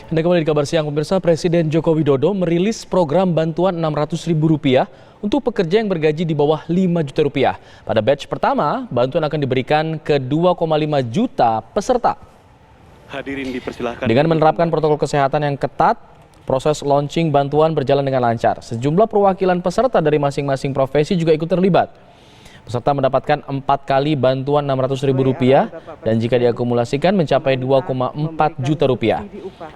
Anda kembali di Kabar Siang, pemirsa. Presiden Joko Widodo merilis program bantuan Rp600.000 untuk pekerja yang bergaji di bawah Rp5 juta. Pada batch pertama, bantuan akan diberikan ke 2,5 juta peserta. Hadirin dipersilahkan. Dengan menerapkan protokol kesehatan yang ketat, proses launching bantuan berjalan dengan lancar. Sejumlah perwakilan peserta dari masing-masing profesi juga ikut terlibat. Peserta mendapatkan 4 kali bantuan Rp600.000 dan jika diakumulasikan mencapai Rp2,4 juta.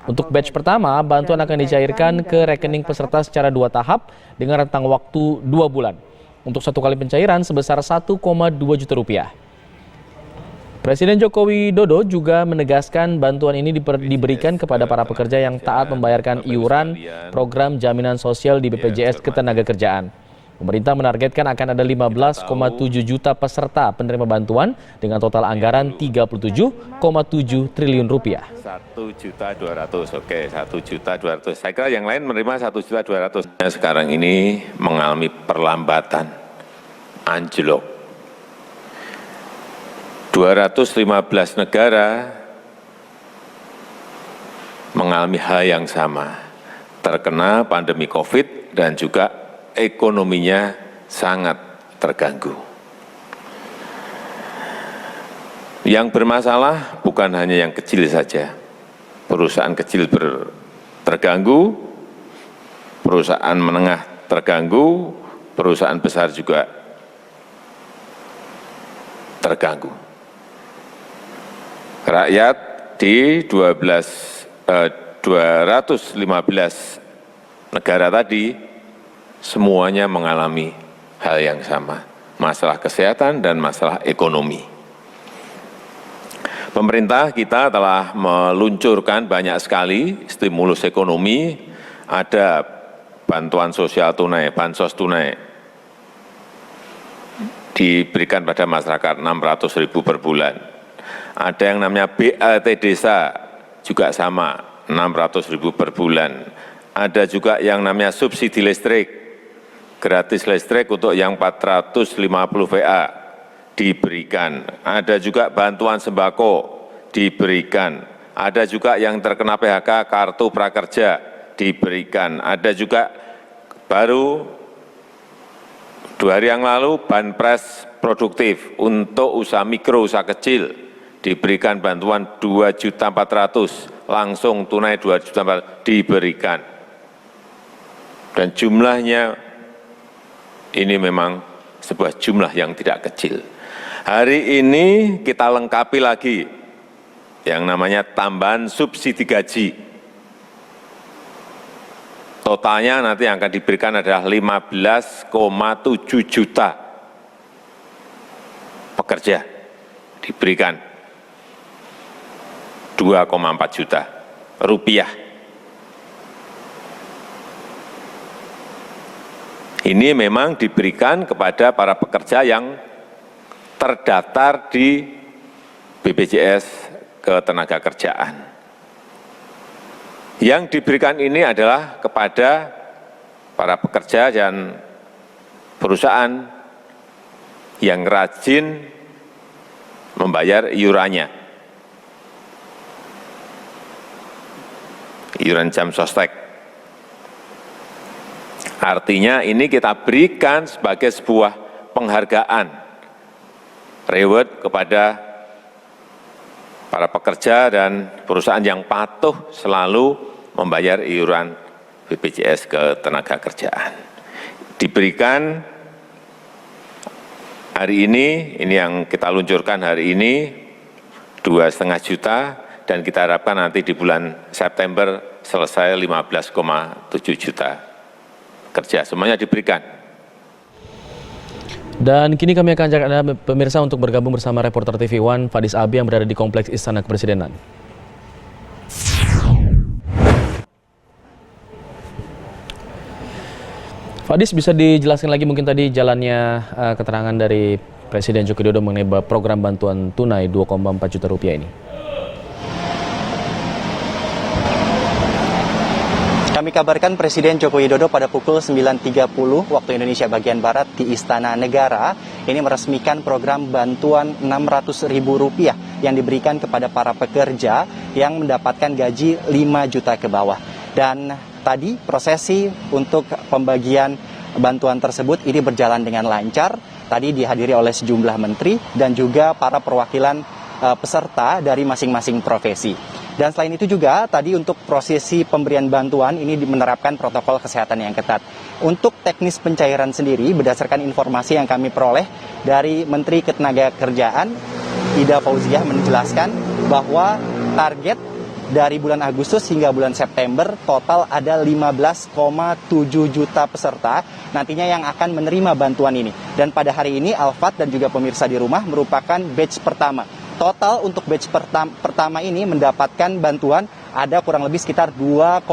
Untuk batch pertama, bantuan akan dicairkan ke rekening peserta secara 2 tahap dengan rentang waktu 2 bulan. Untuk 1 kali pencairan sebesar Rp1,2 juta. Presiden Joko Widodo juga menegaskan bantuan ini diberikan kepada para pekerja yang taat membayarkan iuran program jaminan sosial di BPJS Ketenagakerjaan. Pemerintah menargetkan akan ada 15,7 juta peserta penerima bantuan dengan total anggaran Rp37,7 triliun. Rp1.200.000, oke, Rp1.200.000. Saya kira yang lain menerima Rp1.200.000. Sekarang ini mengalami perlambatan, anjlok. 215 negara mengalami hal yang sama, terkena pandemi COVID dan juga ekonominya sangat terganggu. Yang bermasalah bukan hanya yang kecil saja. Perusahaan kecil terganggu, perusahaan menengah terganggu, perusahaan besar juga terganggu. Rakyat di 215 negara tadi semuanya mengalami hal yang sama, masalah kesehatan dan masalah ekonomi. Pemerintah kita telah meluncurkan banyak sekali stimulus ekonomi, ada bantuan sosial tunai, bansos tunai, diberikan pada masyarakat Rp600.000 per bulan. Ada yang namanya BLT Desa, juga sama, Rp600.000 per bulan. Ada juga yang namanya subsidi listrik, gratis listrik untuk yang 450 VA diberikan. Ada juga bantuan sembako diberikan. Ada juga yang terkena PHK kartu prakerja diberikan. Ada juga baru 2 hari yang lalu banpres produktif untuk usaha mikro, usaha kecil diberikan bantuan Rp2.400.000 langsung tunai Rp2.400.000 diberikan. Dan jumlahnya ini memang sebuah jumlah yang tidak kecil. Hari ini kita lengkapi lagi yang namanya tambahan subsidi gaji. Totalnya nanti yang akan diberikan adalah 15,7 juta pekerja. Diberikan 2,4 juta rupiah. Ini memang diberikan kepada para pekerja yang terdaftar di BPJS Ketenagakerjaan. Yang diberikan ini adalah kepada para pekerja dan perusahaan yang rajin membayar iurannya. Iuran jam sostek. Artinya ini kita berikan sebagai sebuah penghargaan, reward kepada para pekerja dan perusahaan yang patuh selalu membayar iuran BPJS Ketenagakerjaan. Diberikan hari ini yang kita luncurkan hari ini, 2,5 juta, dan kita harapkan nanti di bulan September selesai 15,7 juta. Kerja, semuanya diberikan. Dan kini kami akan ajak Anda pemirsa untuk bergabung bersama reporter TV One Fadis Abi yang berada di Kompleks Istana Kepresidenan. Fadis, bisa dijelaskan lagi mungkin tadi jalannya keterangan dari Presiden Joko Widodo mengenai program bantuan tunai Rp2,4 juta ini? Kami kabarkan Presiden Joko Widodo pada pukul 9.30 waktu Indonesia bagian Barat di Istana Negara ini meresmikan program bantuan Rp600.000 yang diberikan kepada para pekerja yang mendapatkan gaji 5 juta ke bawah. Dan tadi prosesi untuk pembagian bantuan tersebut ini berjalan dengan lancar. Tadi dihadiri oleh sejumlah menteri dan juga para perwakilan peserta dari masing-masing profesi. Dan selain itu juga tadi untuk prosesi pemberian bantuan ini menerapkan protokol kesehatan yang ketat. Untuk teknis pencairan sendiri berdasarkan informasi yang kami peroleh dari Menteri Ketenagakerjaan Ida Fauziah menjelaskan bahwa target dari bulan Agustus hingga bulan September total ada 15,7 juta peserta nantinya yang akan menerima bantuan ini. Dan pada hari ini Alfat dan juga pemirsa di rumah merupakan batch pertama. Total untuk batch pertama ini mendapatkan bantuan ada kurang lebih sekitar 2,5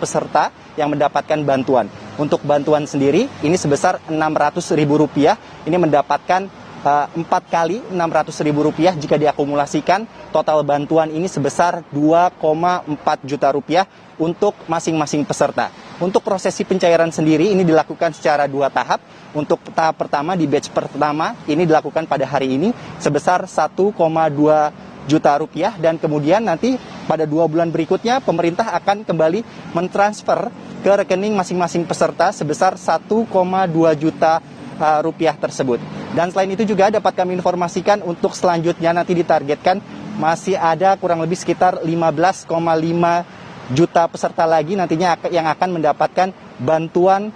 peserta yang mendapatkan bantuan. Untuk bantuan sendiri ini sebesar Rp600.000. Ini mendapatkan 4 kali Rp600.000 jika diakumulasikan total bantuan ini sebesar Rp2,4 juta untuk masing-masing peserta. Untuk prosesi pencairan sendiri ini dilakukan secara 2 tahap. Untuk tahap pertama di batch pertama ini dilakukan pada hari ini sebesar Rp1,2 juta dan kemudian nanti pada 2 bulan berikutnya pemerintah akan kembali mentransfer ke rekening masing-masing peserta sebesar Rp1,2 juta tersebut. Dan selain itu juga dapat kami informasikan untuk selanjutnya nanti ditargetkan masih ada kurang lebih sekitar 15,5 juta peserta lagi nantinya yang akan mendapatkan bantuan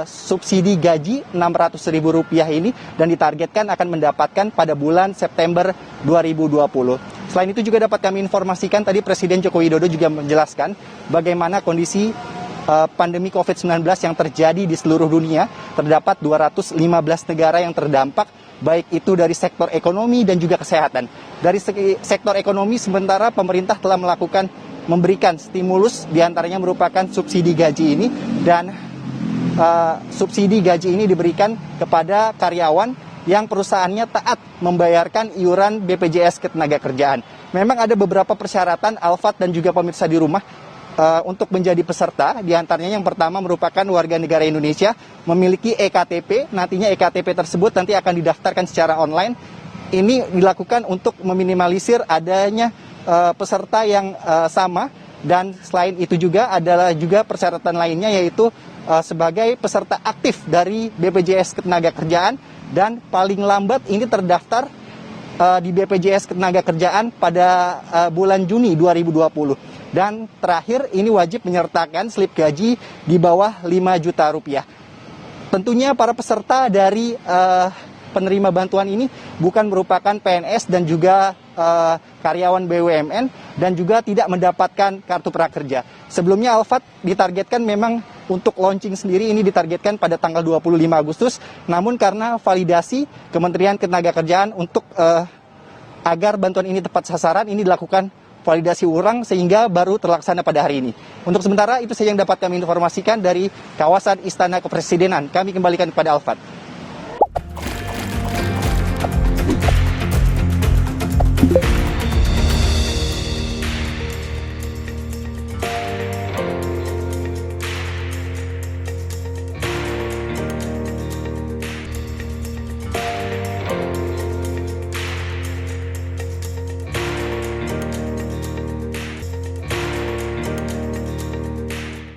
subsidi gaji Rp600.000 ini dan ditargetkan akan mendapatkan pada bulan September 2020. Selain itu juga dapat kami informasikan tadi Presiden Joko Widodo juga menjelaskan bagaimana kondisi pandemi COVID-19 yang terjadi di seluruh dunia. Terdapat 215 negara yang terdampak, baik itu dari sektor ekonomi dan juga kesehatan. Dari sektor ekonomi sementara pemerintah telah memberikan stimulus, diantaranya merupakan subsidi gaji ini, dan subsidi gaji ini diberikan kepada karyawan yang perusahaannya taat membayarkan iuran BPJS Ketenagakerjaan. Memang ada beberapa persyaratan Alfat dan juga pemirsa di rumah untuk menjadi peserta, diantaranya yang pertama merupakan warga negara Indonesia, memiliki EKTP, nantinya EKTP tersebut nanti akan didaftarkan secara online. Ini dilakukan untuk meminimalisir adanya peserta yang sama, dan selain itu juga adalah juga persyaratan lainnya yaitu sebagai peserta aktif dari BPJS Ketenagakerjaan dan paling lambat ini terdaftar di BPJS Ketenagakerjaan pada bulan Juni 2020. Dan terakhir ini wajib menyertakan slip gaji di bawah Rp5 juta. Tentunya para peserta dari penerima bantuan ini bukan merupakan PNS dan juga karyawan BUMN dan juga tidak mendapatkan kartu prakerja. Sebelumnya Alfat ditargetkan memang untuk launching sendiri ini ditargetkan pada tanggal 25 Agustus, namun karena validasi Kementerian Ketenagakerjaan untuk agar bantuan ini tepat sasaran ini dilakukan validasi ulang sehingga baru terlaksana pada hari ini. Untuk sementara itu saja yang dapat kami informasikan dari kawasan Istana Kepresidenan. Kami kembalikan kepada Alfat.